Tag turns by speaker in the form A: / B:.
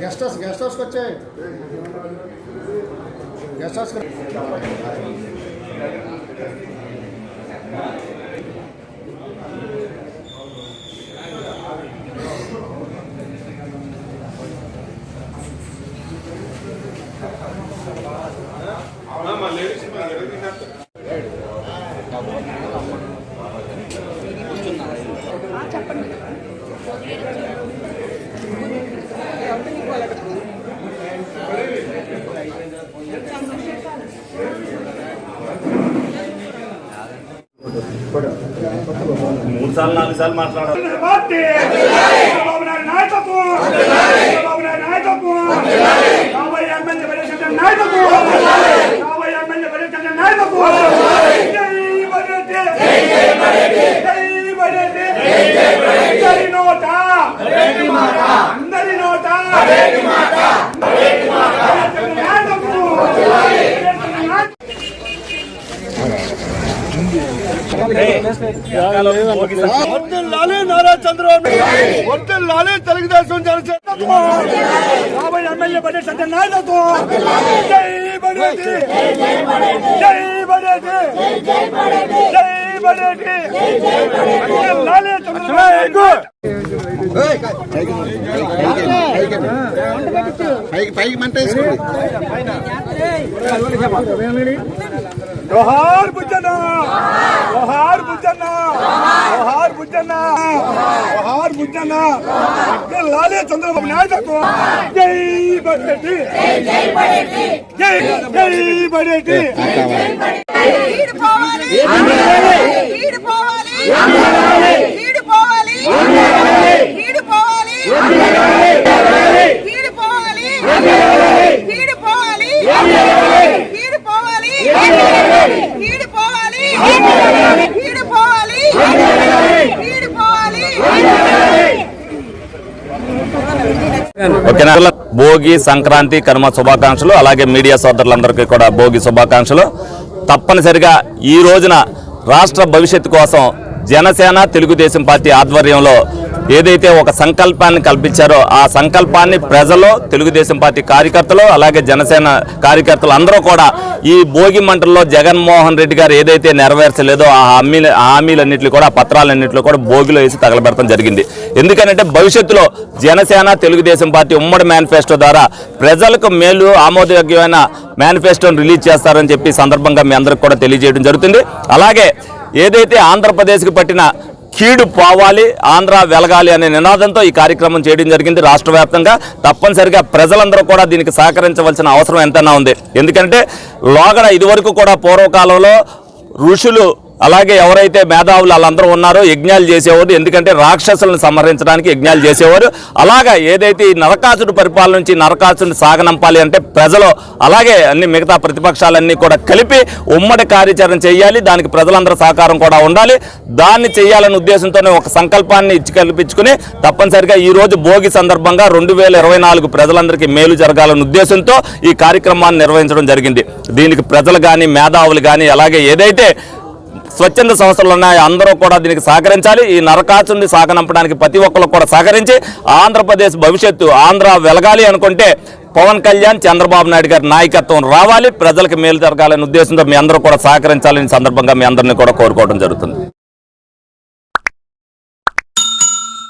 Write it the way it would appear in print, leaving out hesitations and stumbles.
A: Guest house को వచ్చాయి guest house
B: మూడు సార్లు నాలుగు సార్లు మాట్లాడాలి.
C: नारा चंद्रबाबु తెలుగుదేశం జనసేన ఎమ్మెల్యే బడే సంజయ్ నాయకత్వం జై బడేటి జై బడేటి జై బడేటి లాలే చంద్రబాబు
A: పైకి మంటేసుకోండి.
C: जोहार बुज्जना जोहार बुज्जना जोहार बुज्जना जोहार बुज्जना लाले चंद्रबाबु नायकत्व जय बड़ेटी जय बड़ेटी जय बड़ेटी लीड పోవాలి लीड పోవాలి लीड పోవాలి लीड పోవాలి लीड పోవాలి लीड పోవాలి
B: భోగి సంక్రాంతి కనుమ శుభాకాంక్షలు. అలాగే మీడియా సోదరులందరికీ కూడా భోగి శుభాకాంక్షలు. తప్పనిసరిగా ఈ రోజున రాష్ట్ర భవిష్యత్తు కోసం జనసేన తెలుగుదేశం పార్టీ ఆధ్వర్యంలో ఏదైతే ఒక సంకల్పాన్ని కల్పించారో ఆ సంకల్పాన్ని ప్రజలు, తెలుగుదేశం పార్టీ కార్యకర్తలు, అలాగే జనసేన కార్యకర్తలు అందరూ కూడా ఈ భోగి మంటల్లో జగన్మోహన్ రెడ్డి గారు ఏదైతే నెరవేర్చలేదో ఆ హామీలన్నింటినీ కూడా, ఆ పత్రాలన్నింటిలో కూడా భోగిలో వేసి తగలబెడతాం జరిగింది. ఎందుకంటే భవిష్యత్తులో జనసేన తెలుగుదేశం పార్టీ ఉమ్మడి మేనిఫెస్టో ద్వారా ప్రజలకు మేలు ఆమోదయోగ్యమైన మేనిఫెస్టోను రిలీజ్ చేస్తారని చెప్పి సందర్భంగా మీ అందరికి కూడా తెలియజేయడం జరుగుతుంది. అలాగే ఏదైతే ఆంధ్రప్రదేశ్కి పట్టిన కీడు పోవాలి, ఆంధ్ర వెలగాలి అనే నినాదంతో ఈ కార్యక్రమం చేయడం జరిగింది రాష్ట్ర వ్యాప్తంగా. తప్పనిసరిగా ప్రజలందరూ కూడా దీనికి సహకరించవలసిన అవసరం ఎంతైనా ఉంది. ఎందుకంటే లోగడ ఇదివరకు కూడా పూర్వకాలంలో ఋషులు అలాగే ఎవరైతే మేధావులు వాళ్ళందరూ ఉన్నారో యజ్ఞాలు చేసేవారు. ఎందుకంటే రాక్షసులను సంహరించడానికి యజ్ఞాలు చేసేవారు. అలాగా ఏదైతే ఈ నరకాసుడి పరిపాలన నుంచి నరకాసుడిని సాగనంపాలి అంటే ప్రజలు అలాగే అన్ని మిగతా ప్రతిపక్షాలన్నీ కూడా కలిపి ఉమ్మడి కార్యాచరణ చేయాలి. దానికి ప్రజలందరూ సహకారం కూడా ఉండాలి. దాన్ని చేయాలనే ఉద్దేశంతోనే ఒక సంకల్పాన్ని ఇచ్చి కల్పించుకుని తప్పనిసరిగా ఈరోజు భోగి సందర్భంగా 2024 ప్రజలందరికీ మేలు జరగాలనే ఉద్దేశంతో ఈ కార్యక్రమాన్ని నిర్వహించడం జరిగింది. దీనికి ప్రజలు కానీ, మేధావులు కానీ, అలాగే ఏదైతే స్వచ్ఛంద సంస్థలు ఉన్నాయి అందరూ కూడా దీనికి సహకరించాలి. ఈ నరకాసుని సాగనంపడానికి ప్రతి ఒక్కరు కూడా సహకరించి ఆంధ్రప్రదేశ్ భవిష్యత్తు ఆంధ్ర వెలగాలి అనుకుంటే పవన్ కళ్యాణ్, చంద్రబాబు నాయుడు గారి నాయకత్వం రావాలి. ప్రజలకు మేలు జరగాలనే ఉద్దేశంతో మీ అందరూ కూడా సహకరించాలని సందర్భంగా మీ అందరినీ కూడా కోరుకోవడం జరుగుతుంది.